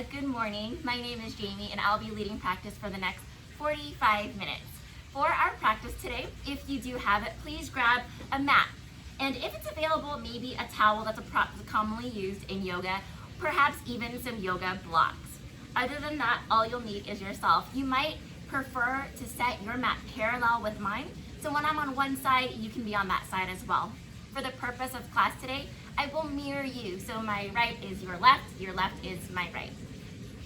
Good morning. My name is Jamie and I'll be leading practice for the next 45 minutes. For our practice today, if you do have it, please grab a mat. And if it's available, maybe a towel that's commonly used in yoga, perhaps even some yoga blocks. Other than that, all you'll need is yourself. You might prefer to set your mat parallel with mine, so when I'm on one side, you can be on that side as well. For the purpose of class today, I will mirror you, so my right is your left is my right.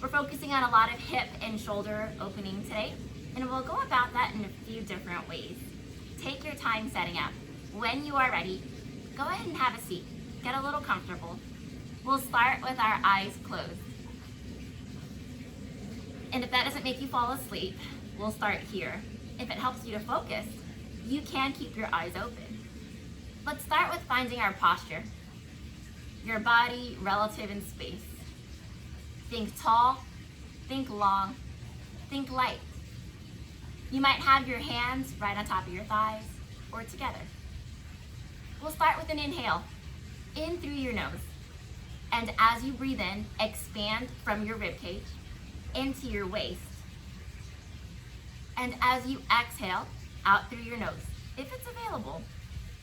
We're focusing on a lot of hip and shoulder opening today, and we'll go about that in a few different ways. Take your time setting up. When you are ready, go ahead and have a seat. Get a little comfortable. We'll start with our eyes closed. And if that doesn't make you fall asleep, we'll start here. If it helps you to focus, you can keep your eyes open. Let's start with finding our posture. Your body relative in space. Think tall, think long, think light. You might have your hands right on top of your thighs or together. We'll start with an inhale. In through your nose. And as you breathe in, expand from your ribcage into your waist. And as you exhale, out through your nose, if it's available.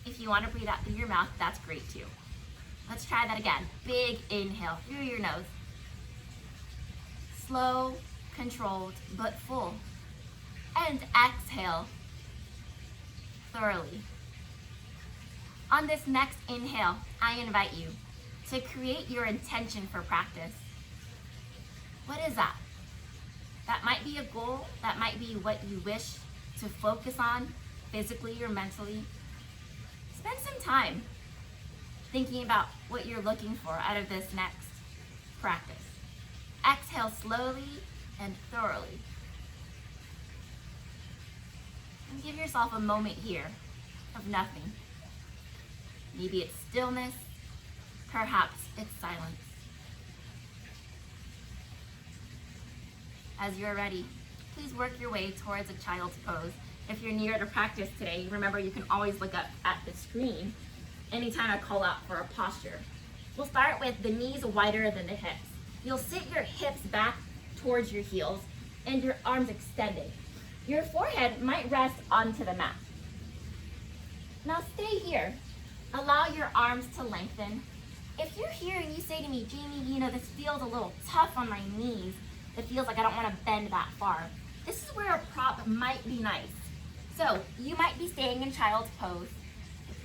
If you want to breathe out through your mouth, that's great too. Let's try that again. Big inhale through your nose. Slow, controlled, but full. And exhale thoroughly. On this next inhale, I invite you to create your intention for practice. What is that? That might be a goal, that might be what you wish to focus on physically or mentally. Spend some time thinking about what you're looking for out of this next practice. Exhale slowly and thoroughly. And give yourself a moment here of nothing. Maybe it's stillness, perhaps it's silence. As you're ready, please work your way towards a child's pose. If you're near to practice today, remember you can always look up at the screen anytime I call out for a posture. We'll start with the knees wider than the hips. You'll sit your hips back towards your heels and your arms extended. Your forehead might rest onto the mat. Now stay here. Allow your arms to lengthen. If you're here and you say to me, Jamie, this feels a little tough on my knees, it feels like I don't want to bend that far. This is where a prop might be nice. So you might be staying in child's pose,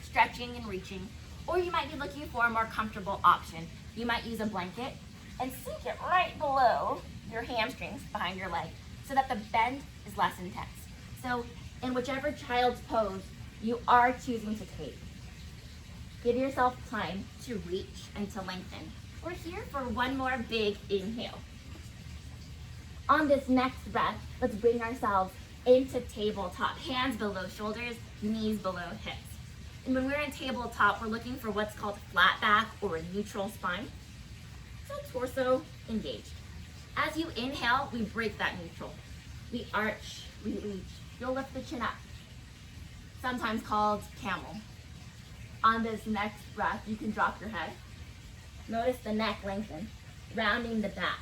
stretching and reaching, or you might be looking for a more comfortable option. You might use a blanket and sink it right below your hamstrings behind your leg so that the bend is less intense. So in whichever child's pose you are choosing to take, give yourself time to reach and to lengthen. We're here for one more big inhale. On this next breath, let's bring ourselves into tabletop. Hands below shoulders, knees below hips. And when we're in tabletop, we're looking for what's called flat back or a neutral spine. So torso engaged. As you inhale, we break that neutral. We arch, we reach. You'll lift the chin up, sometimes called camel. On this next breath, you can drop your head. Notice the neck lengthen, rounding the back.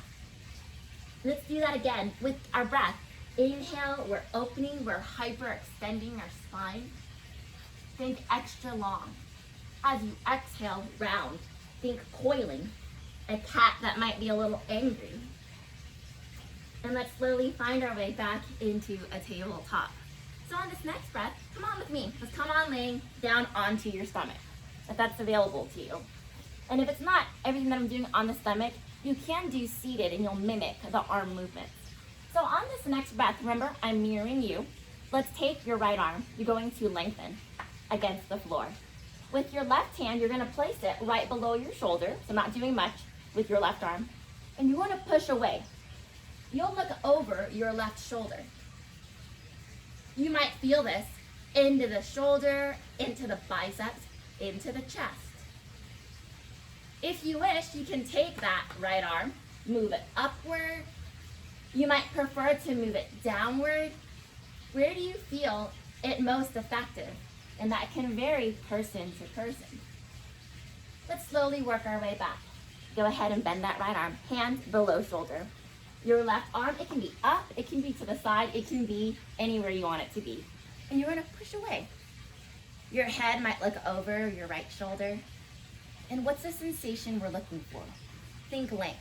Let's do that again with our breath. Inhale, we're opening, we're hyperextending our spine. Think extra long. As you exhale, round. Think coiling. A cat that might be a little angry. And let's slowly find our way back into a tabletop. So on this next breath, come on with me. Let's come on laying down onto your stomach, if that's available to you. And if it's not everything that I'm doing on the stomach, you can do seated and you'll mimic the arm movements. So on this next breath, remember, I'm mirroring you. Let's take your right arm. You're going to lengthen against the floor. With your left hand, you're going to place it right below your shoulder, so not doing much with your left arm. And you want to push away. You'll look over your left shoulder. You might feel this into the shoulder, into the biceps, into the chest. If you wish, you can take that right arm, move it upward. You might prefer to move it downward. Where do you feel it most effective? And that can vary person to person. Let's slowly work our way back. Go ahead and bend that right arm, hands below shoulder. Your left arm, it can be up, it can be to the side, it can be anywhere you want it to be. And you're gonna push away. Your head might look over your right shoulder. And what's the sensation we're looking for? Think length.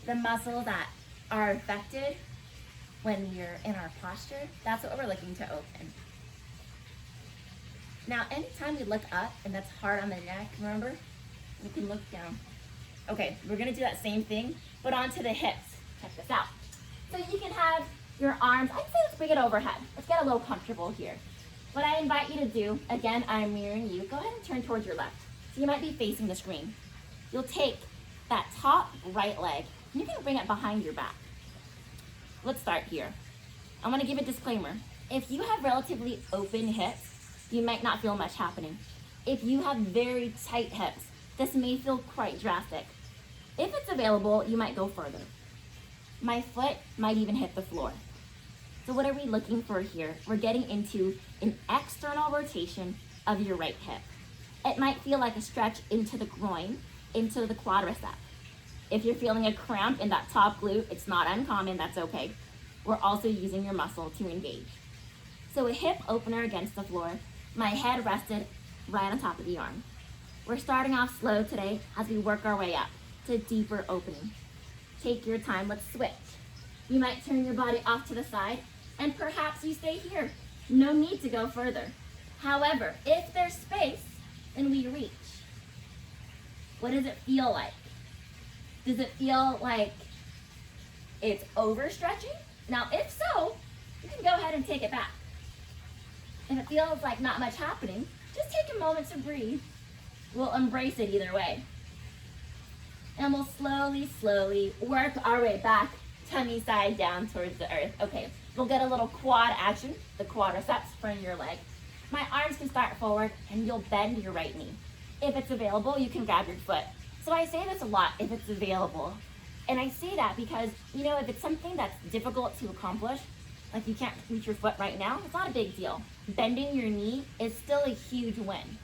The muscles that are affected when we're in our posture, that's what we're looking to open. Now, anytime we look up and that's hard on the neck, remember, you can look down. Okay, we're gonna do that same thing, but onto the hips. Check this out. So you can have your arms, I'd say let's bring it overhead. Let's get a little comfortable here. What I invite you to do, again, I'm mirroring you, go ahead and turn towards your left. So you might be facing the screen. You'll take that top right leg, and you're gonna bring it behind your back. Let's start here. I'm gonna give a disclaimer. If you have relatively open hips, you might not feel much happening. If you have very tight hips, this may feel quite drastic. If it's available, you might go further. My foot might even hit the floor. So what are we looking for here? We're getting into an external rotation of your right hip. It might feel like a stretch into the groin, into the quadricep. If you're feeling a cramp in that top glute, it's not uncommon, that's okay. We're also using your muscle to engage. So a hip opener against the floor, my head rested right on top of the arm. We're starting off slow today as we work our way up to deeper opening. Take your time, let's switch. You might turn your body off to the side and perhaps you stay here. No need to go further. However, if there's space and we reach, what does it feel like? Does it feel like it's overstretching? Now, if so, you can go ahead and take it back. If it feels like not much happening, just take a moment to breathe. We'll embrace it either way. And we'll slowly, slowly work our way back, tummy side down towards the earth. Okay, we'll get a little quad action, the quadriceps from your leg. My arms can start forward and you'll bend your right knee. If it's available, you can grab your foot. So I say this a lot, if it's available. And I say that because, you know, if it's something that's difficult to accomplish, like you can't reach your foot right now, it's not a big deal. Bending your knee is still a huge win.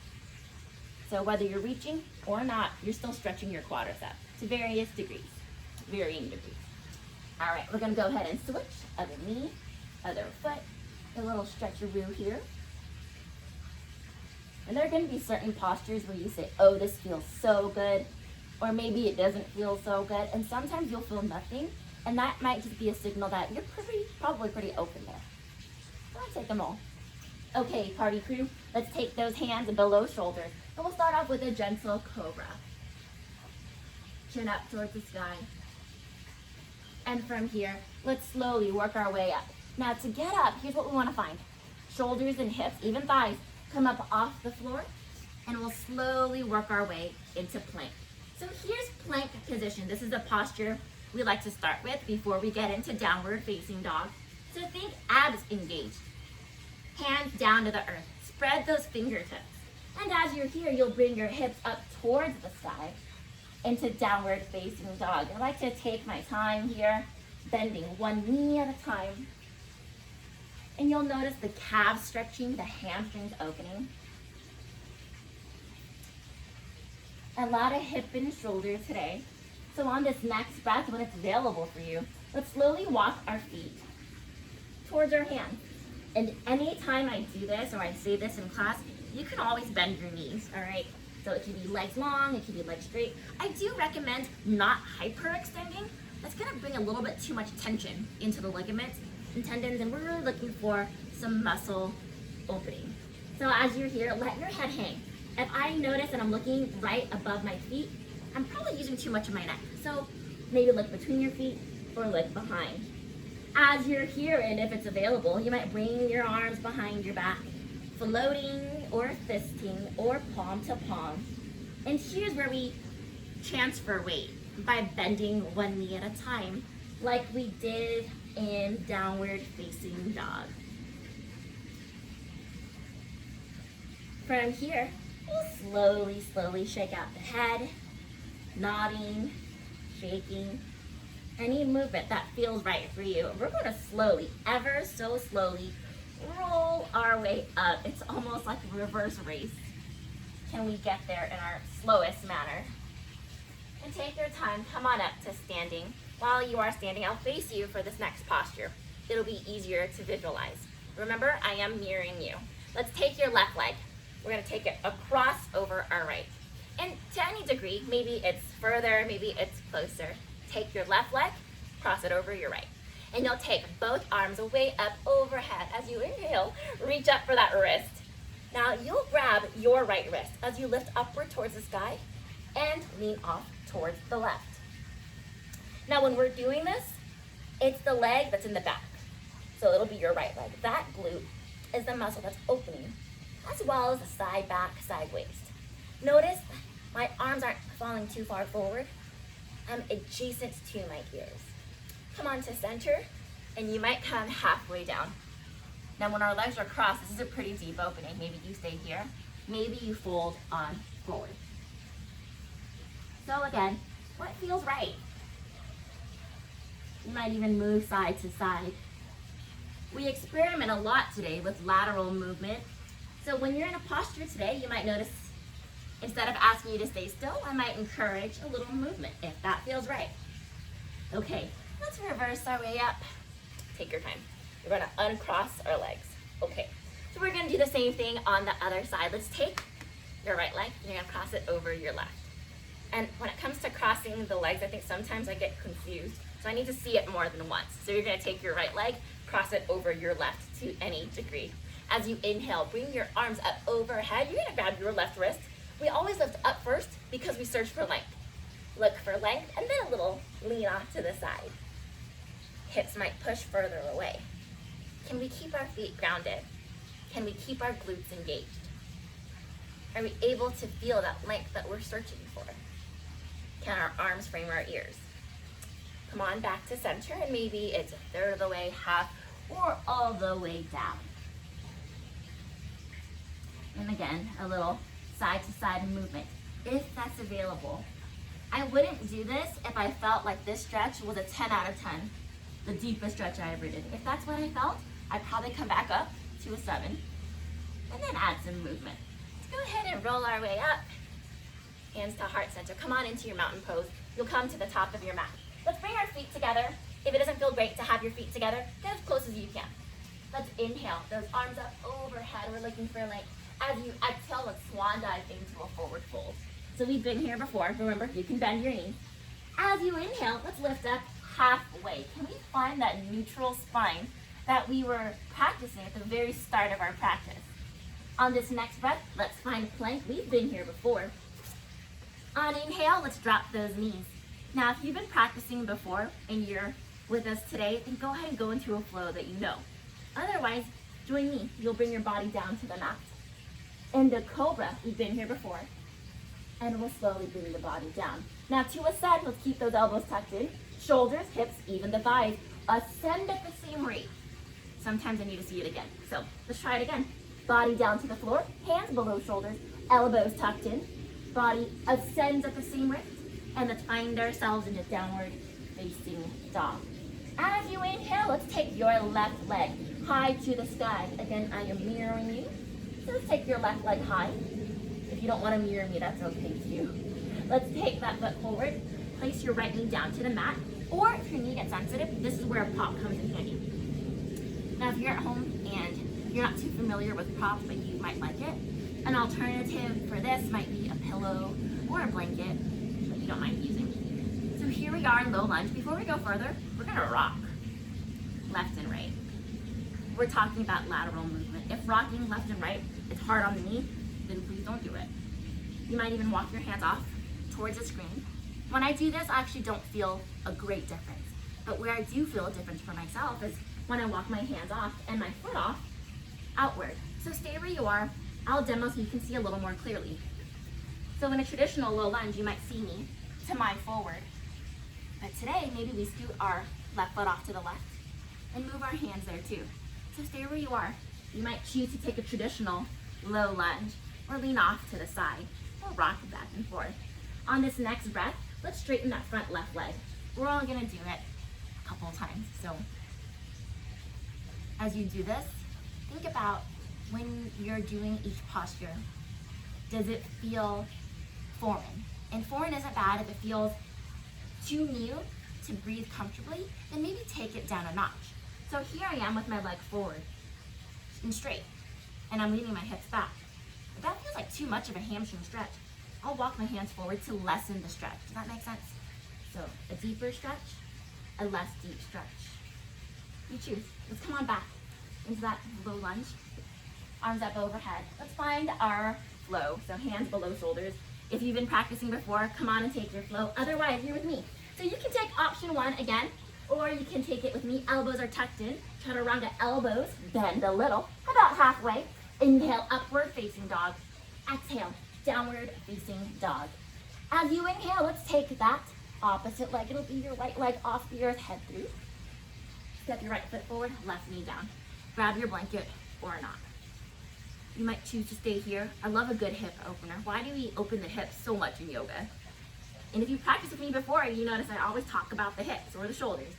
So whether you're reaching or not, you're still stretching your quadriceps to various degrees, varying degrees. All right, we're gonna go ahead and switch. Other knee, other foot, a little stretcheroo here. And there are gonna be certain postures where you say, oh, this feels so good, or maybe it doesn't feel so good, and sometimes you'll feel nothing, and that might just be a signal that you're probably pretty open there. So I'll take them all. Okay, party crew, let's take those hands below shoulders, and we'll start off with a gentle cobra. Chin up towards the sky. And from here, let's slowly work our way up. Now to get up, here's what we wanna find. Shoulders and hips, even thighs, come up off the floor, and we'll slowly work our way into plank. So here's plank position. This is the posture we like to start with before we get into downward facing dog. So think abs engaged. Hands down to the earth. Spread those fingertips. And as you're here, you'll bring your hips up towards the sky into downward facing dog. I like to take my time here, bending one knee at a time. And you'll notice the calves stretching, the hamstrings opening. A lot of hip and shoulder today. So on this next breath, when it's available for you, let's slowly walk our feet towards our hands. And anytime I do this, or I say this in class, you can always bend your knees, all right? So it can be legs long, it can be legs straight. I do recommend not hyperextending. That's gonna bring a little bit too much tension into the ligaments and tendons, and we're really looking for some muscle opening. So as you're here, let your head hang. If I notice that I'm looking right above my feet, I'm probably using too much of my neck. So maybe look between your feet or look behind. As you're here, and if it's available, you might bring your arms behind your back, floating or fisting or palm to palm. And here's where we transfer weight by bending one knee at a time, like we did in downward facing dog. From here, we'll slowly shake out the head, nodding, shaking. Any movement that feels right for you. We're going to slowly, ever so slowly, roll our way up. It's almost like a reverse race. Can we get there in our slowest manner? And take your time, come on up to standing. While you are standing, I'll face you for this next posture. It'll be easier to visualize. Remember, I am mirroring you. Let's take your left leg. We're gonna take it across over our right. And to any degree, maybe it's further, maybe it's closer. Take your left leg, cross it over your right. And you'll take both arms way up overhead as you inhale, reach up for that wrist. Now you'll grab your right wrist as you lift upward towards the sky and lean off towards the left. Now when we're doing this, it's the leg that's in the back. So it'll be your right leg. That glute is the muscle that's opening, as well as the side back, side waist. Notice my arms aren't falling too far forward. I'm adjacent to my ears. Come on to center, and you might come halfway down. Now when our legs are crossed, this is a pretty deep opening. Maybe you stay here. Maybe you fold on forward. So again, what feels right? You might even move side to side. We experiment a lot today with lateral movement. So when you're in a posture today, you might notice instead of asking you to stay still, I might encourage a little movement if that feels right. Okay, let's reverse our way up. Take your time. We're gonna uncross our legs. Okay, so we're gonna do the same thing on the other side. Let's take your right leg and you're gonna cross it over your left. And when it comes to crossing the legs, I think sometimes I get confused. So I need to see it more than once. So you're gonna take your right leg, cross it over your left to any degree. As you inhale, bring your arms up overhead. You're gonna grab your left wrist. We always lift up first because we search for length. Look for length and then a little lean off to the side. Hips might push further away. Can we keep our feet grounded? Can we keep our glutes engaged? Are we able to feel that length that we're searching for? Can our arms frame our ears? Come on back to center, and maybe it's a third of the way, half, or all the way down. And again, a little side to side movement, if that's available. I wouldn't do this if I felt like this stretch was a 10 out of 10, the deepest stretch I ever did. If that's what I felt, I'd probably come back up to a 7, and then add some movement. Let's go ahead and roll our way up. Hands to heart center. Come on into your mountain pose. You'll come to the top of your mat. Let's bring our feet together. If it doesn't feel great to have your feet together, get as close as you can. Let's inhale, those arms up overhead. We're looking for length. As you exhale, let's swan dive into a forward fold. So we've been here before. Remember, you can bend your knees. As you inhale, let's lift up halfway. Can we find that neutral spine that we were practicing at the very start of our practice? On this next breath, let's find a plank. We've been here before. On inhale, let's drop those knees. Now, if you've been practicing before and you're with us today, then go ahead and go into a flow that you know. Otherwise, join me. You'll bring your body down to the mat. In the cobra, we've been here before, and we'll slowly bring the body down. Now, to ascend, let's keep those elbows tucked in, shoulders, hips, even the thighs. Ascend at the same rate. Sometimes I need to see it again. So let's try it again. Body down to the floor, hands below shoulders, elbows tucked in. Body ascends at the same rate, and let's find ourselves in a downward facing dog. As you inhale, let's take your left leg high to the sky. Again, I am mirroring you. So let's take your left leg high. If you don't want to mirror me, that's okay too. Let's take that foot forward. Place your right knee down to the mat. Or if your knee gets sensitive, this is where a prop comes in handy. Now, if you're at home and you're not too familiar with props, but you might like it, an alternative for this might be a pillow or a blanket that you don't mind using. So here we are in low lunge. Before we go further, we're gonna rock left and right. We're talking about lateral movement. If rocking left and right is hard on the knee, then please don't do it. You might even walk your hands off towards the screen. When I do this, I actually don't feel a great difference. But where I do feel a difference for myself is when I walk my hands off and my foot off outward. So stay where you are. I'll demo so you can see a little more clearly. So in a traditional low lunge, you might see me to my forward. But today, maybe we scoot our left foot off to the left and move our hands there too. So stay where you are. You might choose to take a traditional low lunge or lean off to the side or rock back and forth. On this next breath, let's straighten that front left leg. We're only gonna do it a couple of times. So as you do this, think about when you're doing each posture, does it feel foreign? And foreign isn't bad if it feels too new to breathe comfortably, then maybe take it down a notch. So here I am with my leg forward and straight, and I'm leaning my hips back. If that feels like too much of a hamstring stretch, I'll walk my hands forward to lessen the stretch. Does that make sense? So a deeper stretch, a less deep stretch. You choose. Let's come on back into that low lunge. Arms up overhead. Let's find our flow. So hands below shoulders. If you've been practicing before, come on and take your flow. Otherwise, you're with me. So you can take option one again, or you can take it with me. Elbows are tucked in. Chaturanga elbows, bend a little, about halfway. Inhale, upward facing dog. Exhale, downward facing dog. As you inhale, let's take that opposite leg. It'll be your right leg off the earth, head through. Step your right foot forward, left knee down. Grab your blanket or not. You might choose to stay here. I love a good hip opener. Why do we open the hips so much in yoga? And if you practiced with me before, you notice I always talk about the hips or the shoulders.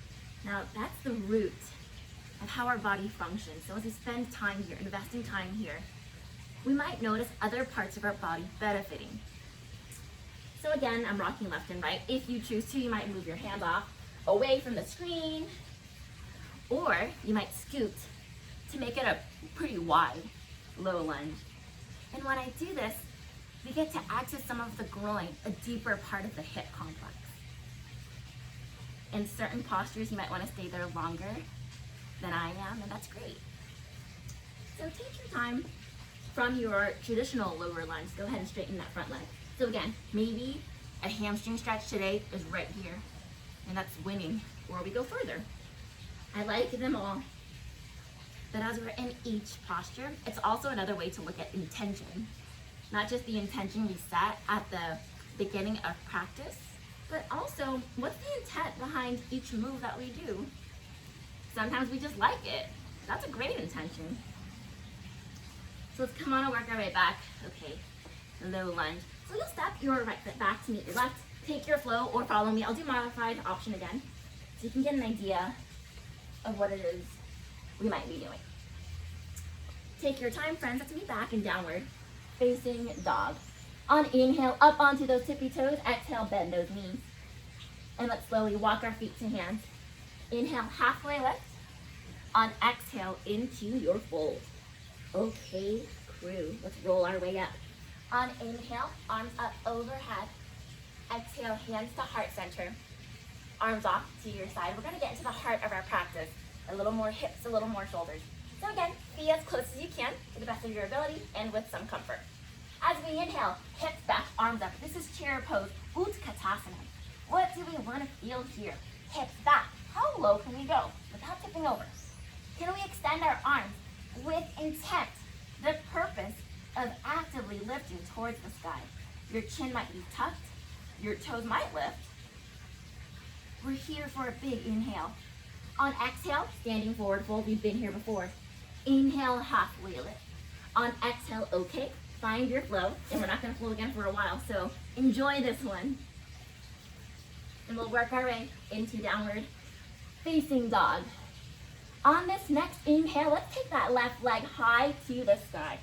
Now, that's the root of how our body functions. So as we spend time here, investing time here, we might notice other parts of our body benefiting. So again, I'm rocking left and right. If you choose to, you might move your hands off away from the screen, or you might scoot to make it a pretty wide low lunge. And when I do this, we get to access some of the groin, a deeper part of the hip complex. In certain postures, you might want to stay there longer than I am, and that's great. So take your time from your traditional lower lunge. Go ahead and straighten that front leg. So again, maybe a hamstring stretch today is right here, and that's winning, or we go further. I like them all. But as we're in each posture, it's also another way to look at intention. Not just the intention we set at the beginning of practice, but also what's the intent behind each move that we do. Sometimes we just like it. That's a great intention. So let's come on and work our way back. Okay, low lunge. So you'll step your right foot back to meet your left. Take your flow or follow me. I'll do modified option again, so you can get an idea of what it is we might be doing. Take your time, friends. Let's meet back in downward facing dog. On inhale, up onto those tippy toes. Exhale, bend those knees. And let's slowly walk our feet to hands. Inhale, halfway lift. On exhale, into your fold. Okay, crew. Let's roll our way up. On inhale, arms up overhead. Exhale, hands to heart center. Arms off to your side. We're going to get into the heart of our practice. A little more hips, a little more shoulders. So again, be as close as you can to the best of your ability and with some comfort. As we inhale, hips back, arms up. This is chair pose, Utkatasana. What do we want to feel here? Hips back. How low can we go without tipping over? Can we extend our arms with intent? The purpose of actively lifting towards the sky. Your chin might be tucked. Your toes might lift. We're here for a big inhale. On exhale, standing forward fold. We've been here before. Inhale, halfway lift. On exhale, okay. Find your flow, and we're not going to flow again for a while, so enjoy this one. And we'll work our way into downward facing dog. On this next inhale, let's take that left leg high to the sky.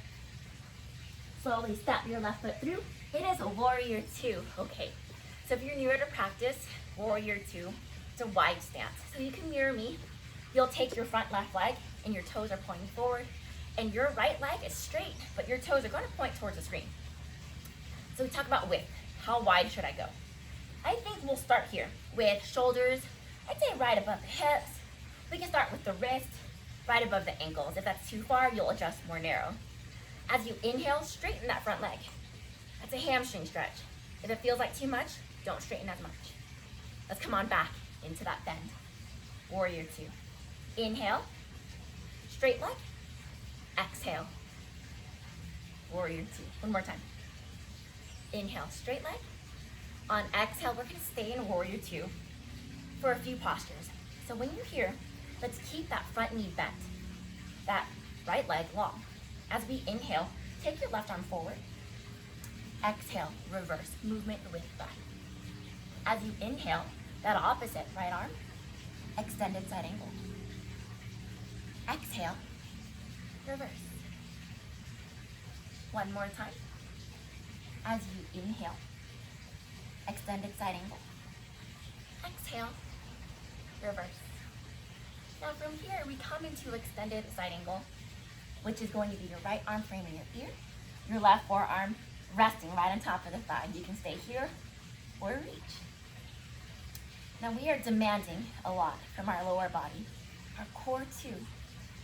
Slowly step your left foot through. It is a warrior two. Okay, so if you're newer to practice, warrior two, it's a wide stance. So you can mirror me. You'll take your front left leg, and your toes are pointing forward. And your right leg is straight, but your toes are going to point towards the screen. So we talk about width. How wide should I go? I think we'll start here with shoulders, I'd say right above the hips. We can start with the wrist, right above the ankles. If that's too far, you'll adjust more narrow. As you inhale, straighten that front leg. That's a hamstring stretch. If it feels like too much, don't straighten as much. Let's come on back into that bend. Warrior two. Inhale, straight leg. Exhale, warrior two. One more time. Inhale, straight leg. On exhale, we're going to stay in warrior two for a few postures. So when you're here, let's keep that front knee bent, that right leg long. As we inhale, take your left arm forward. Exhale, reverse, movement with breath. As you inhale, that opposite right arm, extended side angle. Exhale, reverse. One more time. As you inhale, extended side angle. Exhale, reverse. Now from here, we come into extended side angle, which is going to be your right arm framing your ear, your left forearm resting right on top of the thigh. You can stay here or reach. Now we are demanding a lot from our lower body, our core too.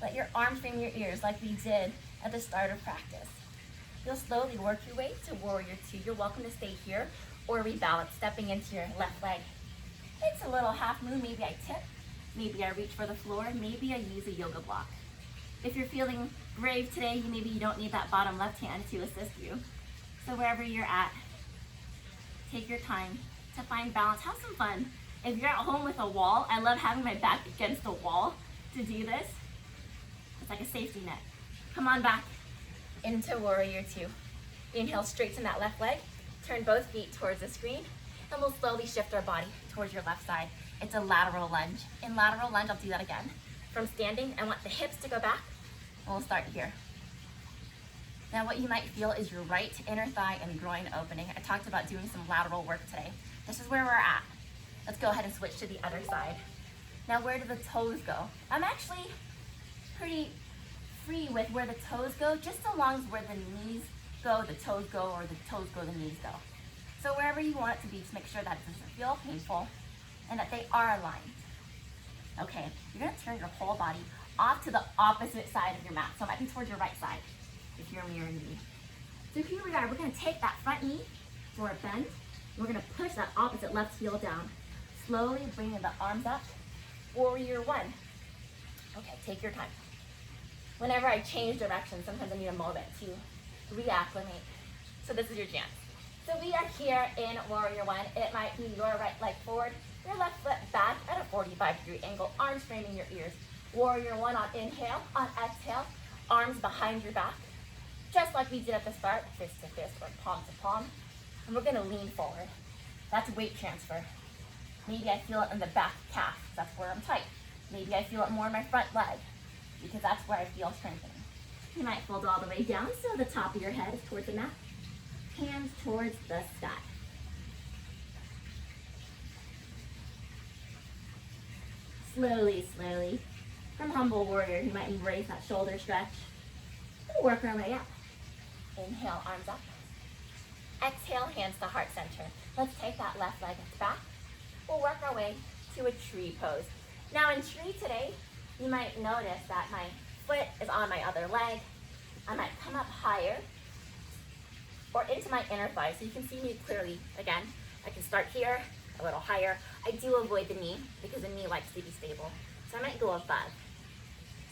Let your arms frame your ears like we did at the start of practice. You'll slowly work your way to warrior two. You're welcome to stay here or rebalance, stepping into your left leg. It's a little half moon. Maybe I tip, maybe I reach for the floor, maybe I use a yoga block. If you're feeling brave today, maybe you don't need that bottom left hand to assist you. So wherever you're at, take your time to find balance. Have some fun. If you're at home with a wall, I love having my back against the wall to do this. It's like a safety net. Come on back into warrior two. Inhale, straighten that left leg. Turn both feet towards the screen, and we'll slowly shift our body towards your left side. It's a lateral lunge. In lateral lunge, I'll do that again. From standing, I want the hips to go back, and we'll start here. Now what you might feel is your right inner thigh and groin opening. I talked about doing some lateral work today. This is where we're at. Let's go ahead and switch to the other side. Now where do the toes go? I'm actually pretty free with where the toes go, just so long as where the knees go, the toes go, or the toes go, the knees go. So wherever you want it to be, just make sure that it doesn't feel painful and that they are aligned. Okay, you're gonna turn your whole body off to the opposite side of your mat. So it might be towards your right side if you're mirroring me. So here we are, we're gonna take that front knee for a bend. We're gonna push that opposite left heel down. Slowly bringing the arms up, warrior one. Okay, take your time. Whenever I change direction, sometimes I need a moment to reacclimate. So this is your chance. So we are here in warrior one. It might be your right leg forward, your left foot back at a 45-degree angle, arms framing your ears. Warrior one on inhale, on exhale, arms behind your back. Just like we did at the start, fist to fist or palm to palm. And we're gonna lean forward. That's weight transfer. Maybe I feel it in the back calf, that's where I'm tight. Maybe I feel it more in my front leg, because that's where I feel strengthening. You might fold all the way down so the top of your head is towards the mat. Hands towards the sky. Slowly, slowly. From humble warrior, you might embrace that shoulder stretch. We'll work our way up. Inhale, arms up. Exhale, hands to heart center. Let's take that left leg back. We'll work our way to a tree pose. Now in tree today, you might notice that my foot is on my other leg. I might come up higher or into my inner thigh so you can see me clearly. Again, I can start here, a little higher. I do avoid the knee because the knee likes to be stable. So I might go above.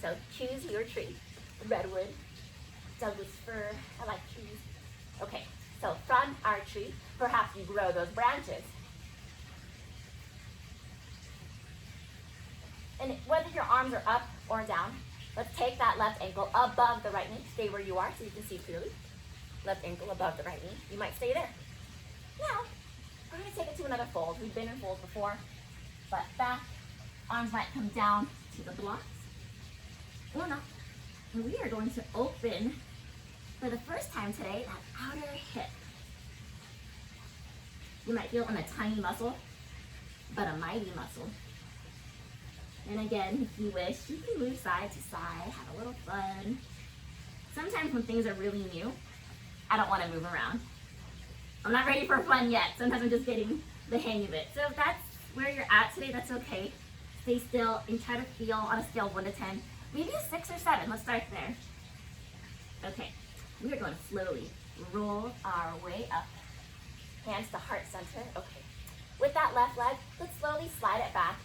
So choose your tree. Redwood, Douglas fir, I like trees. Okay, so from our tree, perhaps you grow those branches. And whether your arms are up or down, let's take that left ankle above the right knee. Stay where you are so you can see clearly. Left ankle above the right knee. You might stay there. Now, we're going to take it to another fold. We've been in folds before, but back. Arms might come down to the blocks or not. And we are going to open, for the first time today, that outer hip. You might feel it in a tiny muscle, but a mighty muscle. And again, if you wish, you can move side to side, have a little fun. Sometimes when things are really new, I don't want to move around. I'm not ready for fun yet. Sometimes I'm just getting the hang of it. So if that's where you're at today, that's okay. Stay still and try to feel on a scale of 1 to 10, maybe a 6 or 7. Let's start there. Okay, we are going to slowly roll our way up. Hands to heart center. Okay. With that left leg, let's slowly slide it back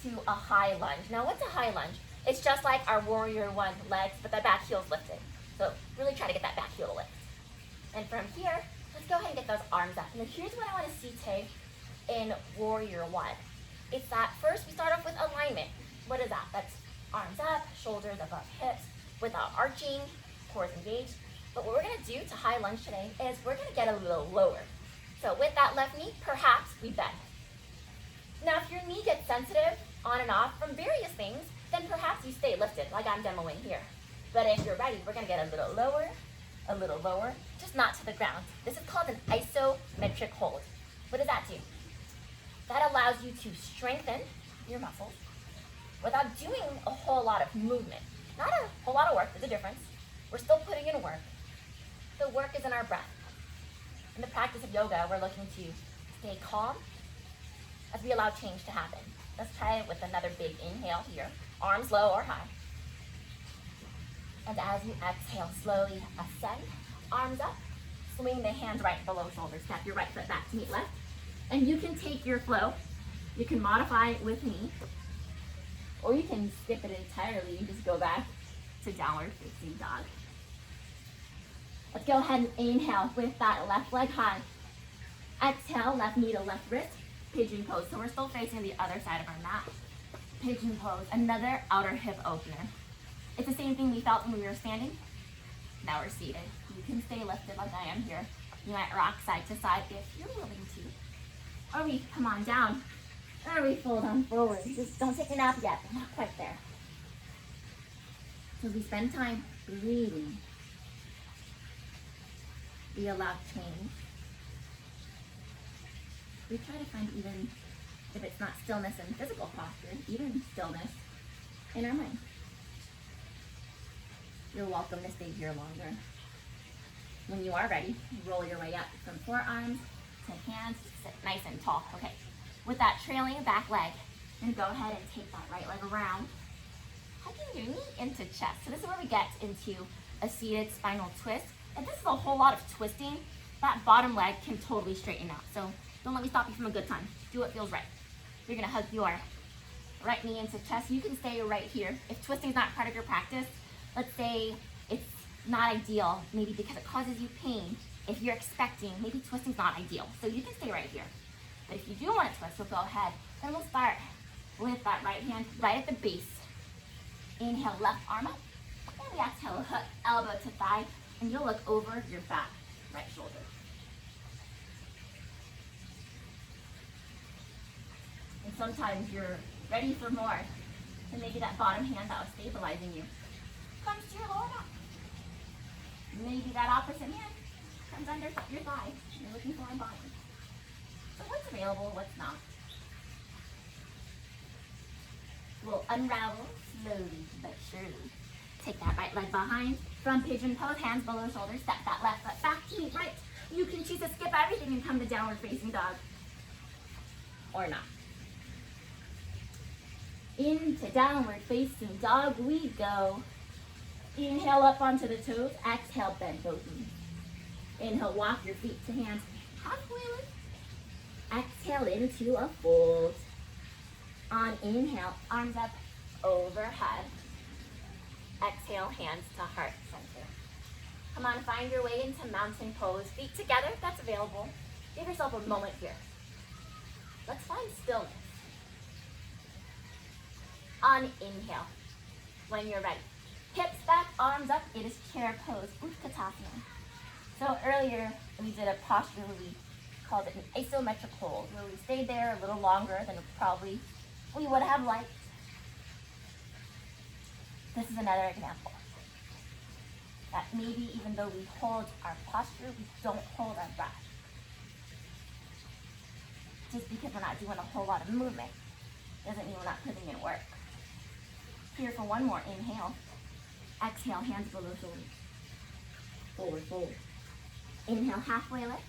to a high lunge. Now what's a high lunge? It's just like our warrior one legs, but the back heel's lifted. So really try to get that back heel to lift. And from here, let's go ahead and get those arms up. Now here's what I want to see today in warrior one. It's that first we start off with alignment. What is that? That's arms up, shoulders above hips, without arching, core engaged. But what we're gonna do to high lunge today is we're gonna get a little lower. So with that left knee, perhaps we bend. Now if your knee gets sensitive on and off from various things, then perhaps you stay lifted like I'm demoing here. But if you're ready, we're gonna get a little lower, just not to the ground. This is called an isometric hold. What does that do? That allows you to strengthen your muscles without doing a whole lot of movement. Not a whole lot of work, there's a difference. We're still putting in work. The work is in our breath. In the practice of yoga, we're looking to stay calm as we allow change to happen. Let's try it with another big inhale here. Arms low or high. And as you exhale, slowly ascend, arms up, swing the hands right below shoulders. Step your right foot back to meet left. And you can take your flow. You can modify it with me, or you can skip it entirely and just go back to downward facing dog. Let's go ahead and inhale with that left leg high. Exhale, left knee to left wrist, pigeon pose. So we're still facing the other side of our mat. Pigeon pose, another outer hip opener. It's the same thing we felt when we were standing. Now we're seated. You can stay lifted like I am here. You might rock side to side if you're willing to. Or we come on down. Or we fold on forward. Just don't take a nap yet. We're not quite there. So we spend time breathing. We allow change. We try to find, even if it's not stillness in physical posture, even stillness in our mind. You're welcome to stay here longer. When you are ready, roll your way up from forearms to hands, sit nice and tall. Okay, with that trailing back leg, then go ahead and take that right leg around, hugging your knee into chest. So this is where we get into a seated spinal twist. And this is a whole lot of twisting. That bottom leg can totally straighten out. So don't let me stop you from a good time. Do what feels right. You're gonna hug your right knee into chest. You can stay right here. If twisting is not part of your practice, let's say it's not ideal, maybe because it causes you pain. If you're expecting, maybe twisting's not ideal. So you can stay right here. But if you do want to twist, we'll go ahead. Then we'll start with that right hand right at the base. Inhale, left arm up. And we exhale, hook, elbow to thigh. And you'll look over your back, right shoulder. And sometimes you're ready for more. And maybe that bottom hand that was stabilizing you comes to your lower back. Maybe that opposite hand comes under your thigh. You're looking for a body. So what's available, what's not? We'll unravel slowly but surely. Take that right leg behind. From pigeon pose, hands below shoulders. Step that left foot back to meet right. You can choose to skip everything and come to downward facing dog. Or not. Into downward facing dog we go. Inhale up onto the toes. Exhale, bend both knees. Inhale, walk your feet to hands halfway lift. Exhale into a fold. On inhale, arms up overhead. Exhale, hands to heart center. Come on, find your way into mountain pose. Feet together, if that's available. Give yourself a moment here. Let's find stillness. On inhale, when you're ready. Hips back, arms up. It is chair pose, Utkatasana. So earlier, we did a posture where we called it an isometric hold, where we stayed there a little longer than probably we would have liked. This is another example. That maybe even though we hold our posture, we don't hold our breath. Just because we're not doing a whole lot of movement doesn't mean we're not putting in work. Here for one more inhale. Exhale, hands below shoulders. Forward, fold. Inhale, halfway lift.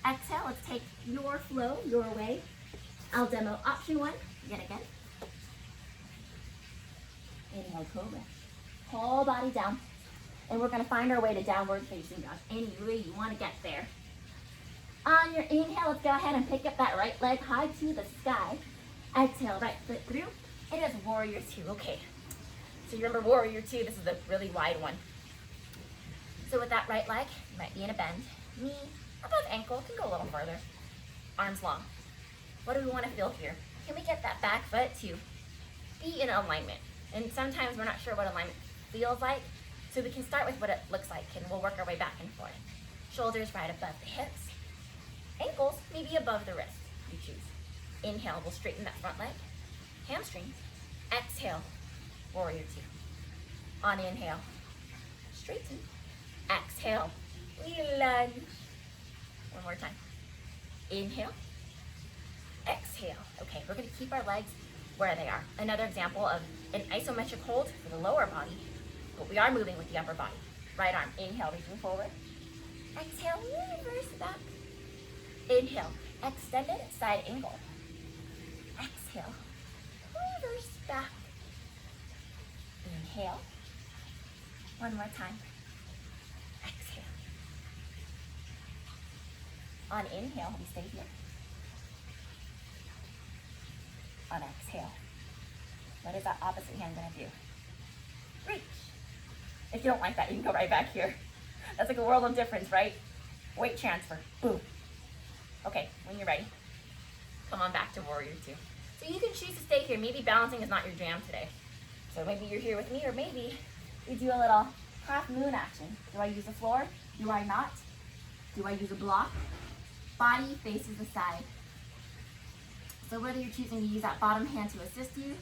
Exhale, let's take your flow, your way. I'll demo option one, yet again. Inhale, cobra. Whole body down. And we're gonna find our way to downward facing dog. Any way you wanna get there. On your inhale, let's go ahead and pick up that right leg high to the sky. Exhale, right foot through. It is warrior two, okay. So you remember warrior two, this is the really wide one. So with that right leg, you might be in a bend. Knee above ankle, can go a little further. Arms long. What do we wanna feel here? Can we get that back foot to be in alignment? And sometimes we're not sure what alignment feels like, so we can start with what it looks like, and we'll work our way back and forth. Shoulders right above the hips. Ankles maybe above the wrist, you choose. Inhale, we'll straighten that front leg. Hamstrings. Exhale, warrior two. On inhale, straighten. Exhale, we lunge. One more time. Inhale, exhale. Okay, we're gonna keep our legs where they are. Another example of an isometric hold for the lower body, but we are moving with the upper body. Right arm, inhale, reaching forward. Exhale, reverse back. Inhale, extended side angle. Exhale, reverse back. Inhale. One more time. Exhale. On inhale, we stay here. On exhale, what is that opposite hand gonna do? Reach. If you don't like that, you can go right back here. That's like a world of difference, right? Weight transfer, boom. Okay, when you're ready, come on back to warrior two. So you can choose to stay here. Maybe balancing is not your jam today. So maybe you're here with me, or maybe we do a little half moon action. Do I use the floor? Do I not? Do I use a block? Body faces the side. So whether you're choosing to use that bottom hand to assist you,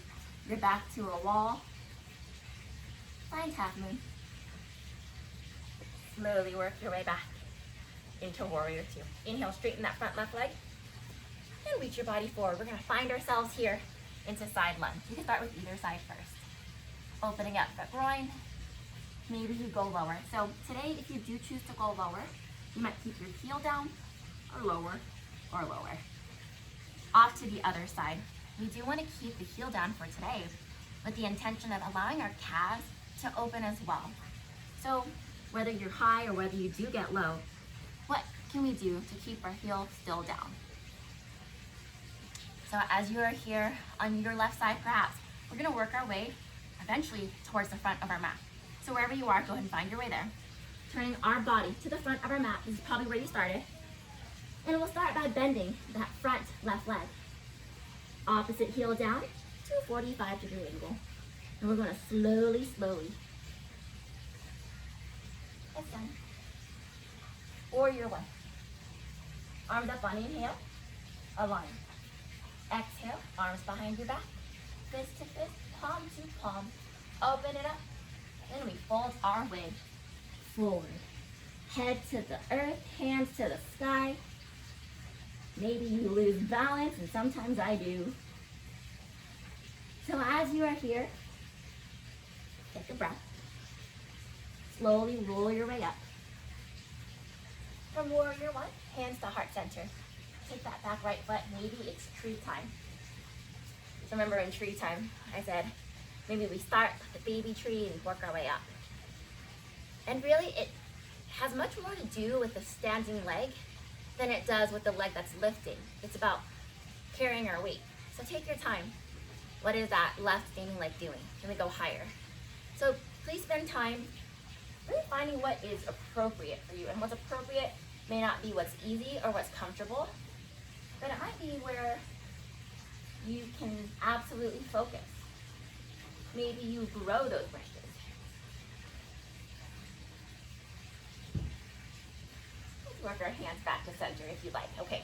your back to a wall, find half moon. Slowly work your way back into warrior two. Inhale, straighten that front left leg, and reach your body forward. We're gonna find ourselves here into side lunge. You can start with either side first. Opening up the groin, maybe you go lower. So today, if you do choose to go lower, you might keep your heel down, or lower, or lower. Off to the other side. We do want to keep the heel down for today with the intention of allowing our calves to open as well. So whether you're high or whether you do get low, what can we do to keep our heel still down? So as you are here on your left side perhaps, we're going to work our way eventually towards the front of our mat. So wherever you are, go ahead and find your way there. Turning our body to the front of our mat. This is probably where you started. And we'll start by bending that front left leg. Opposite heel down to a 45-degree angle. And we're going to slowly. That's done. Warrior one. Arms up on inhale. Align. Exhale. Arms behind your back. Fist to fist. Palm to palm. Open it up. And we fold our way forward. Head to the earth. Hands to the sky. Maybe you lose balance, and sometimes I do. So as you are here, take a breath. Slowly roll your way up. From warrior one, hands to heart center. Take that back right foot. Maybe it's tree time. So remember in tree time, I said, maybe we start with the baby tree and work our way up. And really, it has much more to do with the standing leg than it does with the leg that's lifting. It's about carrying our weight. So take your time. What is that left standing leg doing? Can we go higher? So please spend time really finding what is appropriate for you. And what's appropriate may not be what's easy or what's comfortable, but it might be where you can absolutely focus. Maybe you grow those brushes. Work our hands back to center if you like. Okay,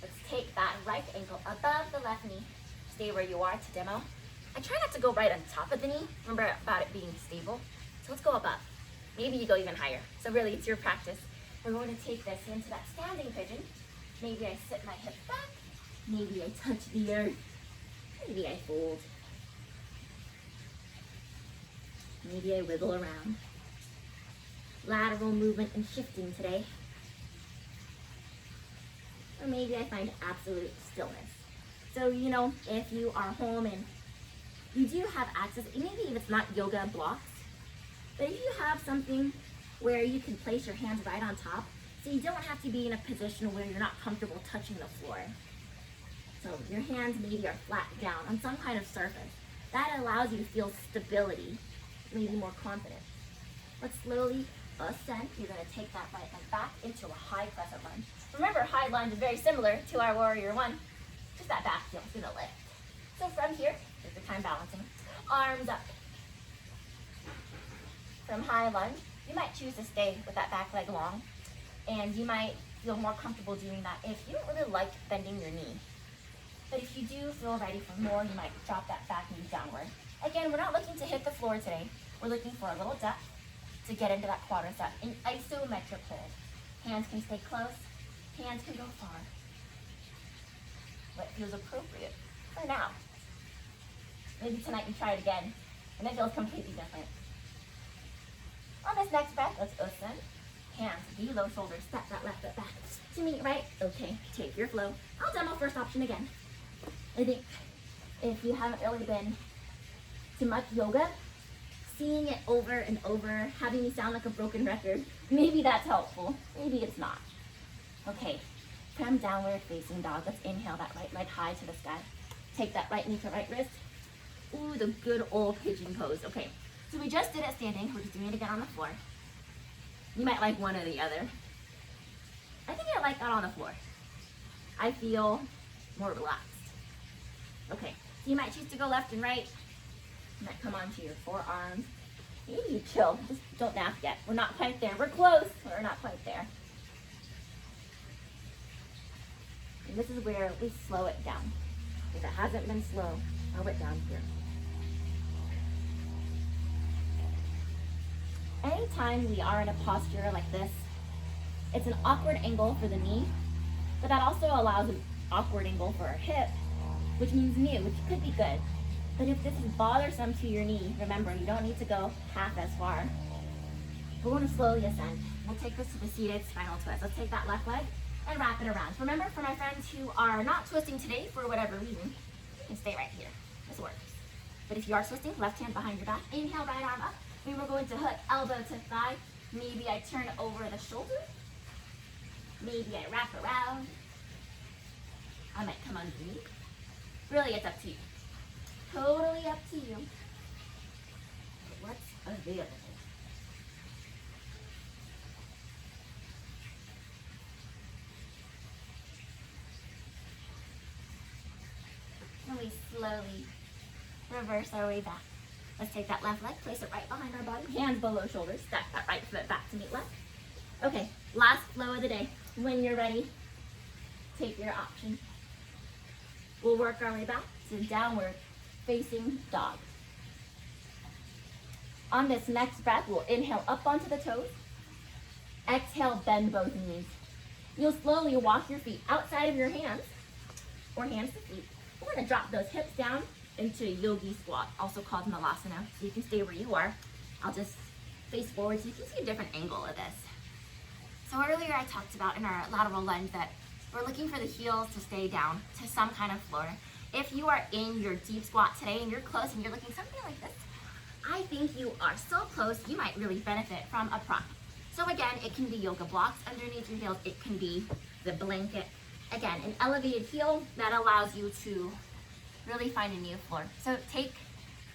let's take that right ankle above the left knee. Stay where you are to demo. I try not to go right on top of the knee. Remember about it being stable. So let's go above. Maybe you go even higher. So really, it's your practice. We're going to take this into that standing pigeon. Maybe I sit my hips back. Maybe I touch the earth. Maybe I fold. Maybe I wiggle around. Lateral movement and shifting today. Or maybe I find absolute stillness. So, if you are home and you do have access, maybe if it's not yoga blocks, but if you have something where you can place your hands right on top, so you don't have to be in a position where you're not comfortable touching the floor. So your hands maybe are flat down on some kind of surface. That allows you to feel stability, maybe more confidence. Let's slowly ascend. You're going to take that right leg back into a high crescent lunge. Remember, high lunge is very similar to our warrior one. Just that back heel is going to lift. So from here, take the time balancing. Arms up. From high lunge, you might choose to stay with that back leg long, and you might feel more comfortable doing that if you don't really like bending your knee. But if you do feel ready for more, you might drop that back knee downward. Again, we're not looking to hit the floor today. We're looking for a little depth to get into that quadricep, an isometric hold. Hands can stay close, hands can go far. what feels appropriate for now. Maybe tonight you try it again, and it feels completely different. On this next breath, let's open. Hands below shoulders, step that left foot back to meet right. Okay, take your flow. I'll demo first option again. I think if you haven't really been to much yoga, seeing it over and over, having me sound like a broken record, maybe that's helpful, maybe it's not. Okay, from downward facing dog, let's inhale that right leg high to the sky. Take that right knee to right wrist. Ooh, the good old pigeon pose. Okay, so we just did it standing, we're just doing it again on the floor. You might like one or the other. I think I like that on the floor. I feel more relaxed. Okay, so you might choose to go left and right. You might come onto your forearms. Maybe you chill, just don't nap yet. We're not quite there, we're close, but we're not quite there. And this is where we slow it down. If it hasn't been slow, slow it down here. Anytime we are in a posture like this, it's an awkward angle for the knee, but that also allows an awkward angle for our hip, which means new, which could be good. But if this is bothersome to your knee, remember, you don't need to go half as far. We're going to slowly ascend. We'll take this to the seated spinal twist. Let's take that left leg and wrap it around. Remember, for my friends who are not twisting today for whatever reason, you can stay right here. This works. But if you are twisting, left hand behind your back, inhale, right arm up. We were going to hook elbow to thigh. Maybe I turn over the shoulder. Maybe I wrap around. I might come underneath. Really, it's up to you. Totally up to you. But what's available? And we slowly reverse our way back. Let's take that left leg, place it right behind our body, hands below shoulders, step that right foot back to meet left. Okay, last flow of the day. When you're ready, take your option. We'll work our way back to downward facing dog. On this next breath, we'll inhale up onto the toes. Exhale, bend both knees. You'll slowly walk your feet outside of your hands, or hands to feet. We're gonna drop those hips down into yogi squat, also called malasana, so you can stay where you are. I'll just face forward so you can see a different angle of this. So earlier I talked about in our lateral lunge that we're looking for the heels to stay down to some kind of floor. If you are in your deep squat today and you're close and you're looking something like this, I think you are so close you might really benefit from a prop. So again, it can be yoga blocks underneath your heels, it can be the blanket. Again, an elevated heel that allows you to really find a new floor. So take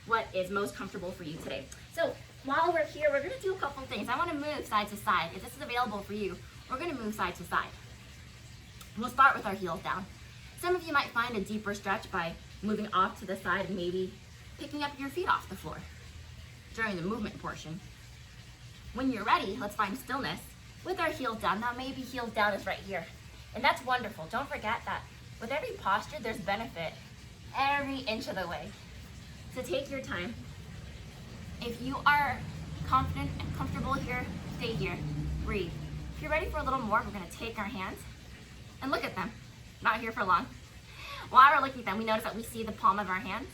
what is most comfortable for you today. So while we're here, we're gonna do a couple things. I wanna move side to side. If this is available for you, we're gonna move side to side. We'll start with our heels down. Some of you might find a deeper stretch by moving off to the side and maybe picking up your feet off the floor during the movement portion. When you're ready, let's find stillness with our heels down. Now maybe heels down is right here. And that's wonderful. Don't forget that with every posture, there's benefit every inch of the way. So take your time. If you are confident and comfortable here, stay here. Breathe. If you're ready for a little more, we're gonna take our hands and look at them. Not here for long. While we're looking at them, we notice that we see the palm of our hands.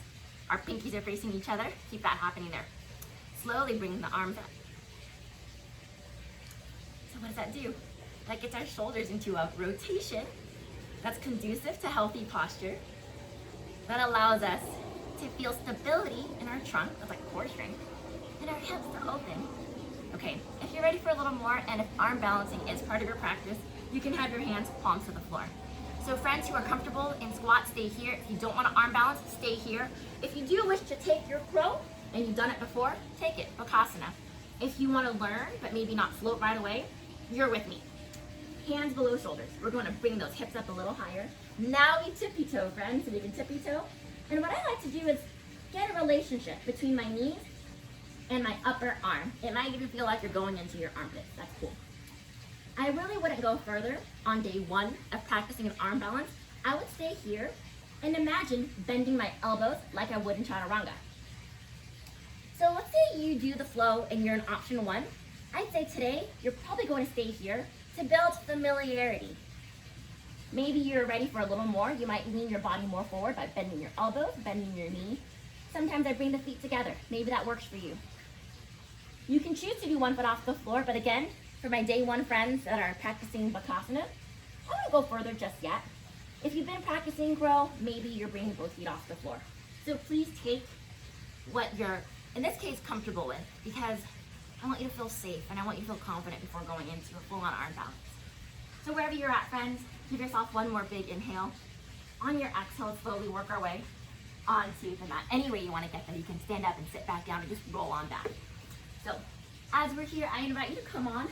Our pinkies are facing each other. Keep that happening there. Slowly bring the arms up. So what does that do? That gets our shoulders into a rotation that's conducive to healthy posture. That allows us to feel stability in our trunk, that's like core strength, and our hips to open. Okay, if you're ready for a little more, and if arm balancing is part of your practice, you can have your hands palms to the floor. So friends who are comfortable in squat, stay here. If you don't want to arm balance, stay here. If you do wish to take your crow, and you've done it before, take it, Bakasana. If you want to learn, but maybe not float right away, you're with me. Hands below shoulders. We're going to bring those hips up a little higher. Now we tippy toe, friends, so we can tippy toe. And what I like to do is get a relationship between my knees and my upper arm. It might even feel like you're going into your armpits. That's cool. I really wouldn't go further on day one of practicing an arm balance. I would stay here and imagine bending my elbows like I would in Chaturanga. So let's say you do the flow and you're in option one. I'd say today you're probably going to stay here to build familiarity. Maybe you're ready for a little more. You might lean your body more forward by bending your elbows, bending your knee. Sometimes I bring the feet together. Maybe that works for you. You can choose to do one foot off the floor, but again, for my day one friends that are practicing Bakasana, I won't go further just yet. If you've been practicing Grow, maybe you're bringing both feet off the floor. So please take what you're, in this case, comfortable with, because I want you to feel safe and I want you to feel confident before going into a full-on arm balance. So wherever you're at, friends, give yourself one more big inhale. On your exhale, slowly work our way onto the mat. Any way you want to get there, you can stand up and sit back down and just roll on back. So as we're here, I invite you to come on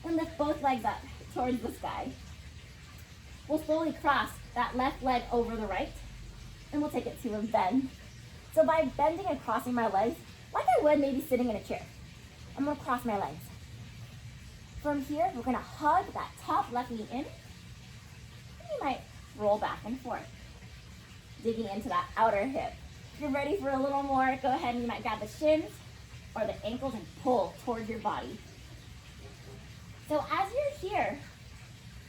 and lift both legs up towards the sky. We'll slowly cross that left leg over the right, and we'll take it to a bend. So by bending and crossing my legs, like I would maybe sitting in a chair, I'm gonna cross my legs. From here, we're gonna hug that top left knee in, and you might roll back and forth, digging into that outer hip. If you're ready for a little more, go ahead and you might grab the shins or the ankles and pull towards your body. So as you're here,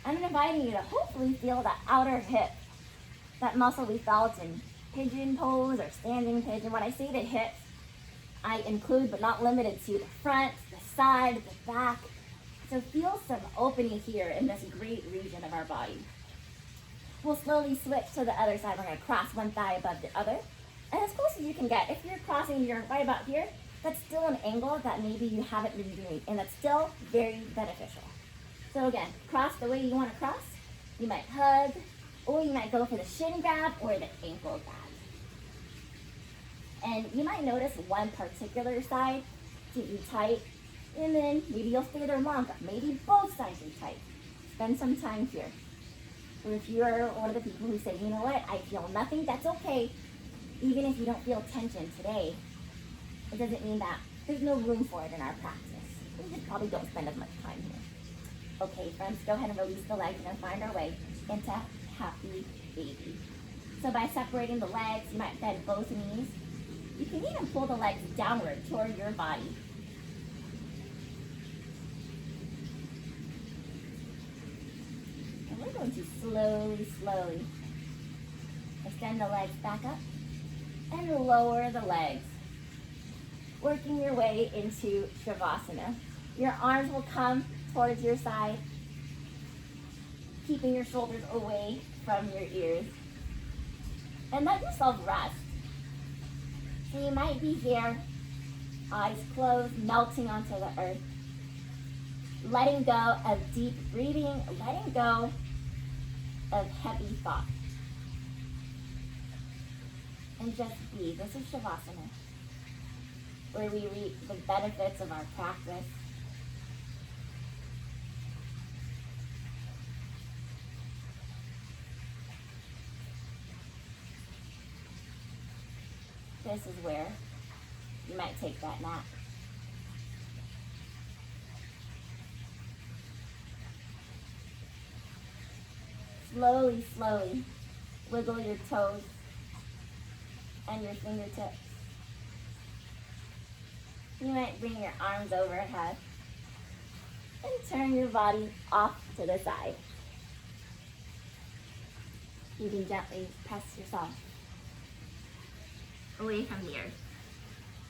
I'm inviting you to hopefully feel that outer hip, that muscle we felt in pigeon pose or standing pigeon. When I say the hips, I include but not limited to the front, the side, the back. So feel some opening here in this great region of our body. We'll slowly switch to the other side. We're gonna cross one thigh above the other. And as close as you can get. If you're crossing your right about here, that's still an angle that maybe you haven't been doing, and that's still very beneficial. So again, cross the way you want to cross. You might hug, or you might go for the shin grab or the ankle grab. And you might notice one particular side to be tight, and then maybe you'll stay there longer. Maybe both sides are tight. Spend some time here. Or if you're one of the people who say, you know what, I feel nothing, that's okay. Even if you don't feel tension today, it doesn't mean that there's no room for it in our practice. We just probably don't spend as much time here. Okay, friends, go ahead and release the legs and find our way into Happy Baby. So by separating the legs, you might bend both knees. You can even pull the legs downward toward your body. And we're going to slowly extend the legs back up and lower the legs, working your way into Shavasana. Your arms will come towards your side, keeping your shoulders away from your ears. And let yourself rest. So you might be here, eyes closed, melting onto the earth, letting go of deep breathing, letting go of heavy thoughts. And just be. This is Shavasana, where we reap the benefits of our practice. This is where you might take that nap. Slowly wiggle your toes and your fingertips. You might bring your arms overhead and turn your body off to the side. You can gently press yourself away from the earth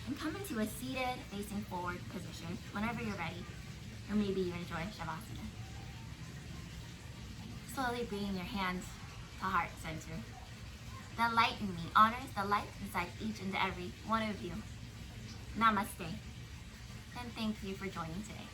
and come into a seated, facing forward position whenever you're ready, or maybe you enjoy Shavasana. Slowly bringing your hands to heart center. The light in me honors the light inside each and every one of you. Namaste, and thank you for joining today.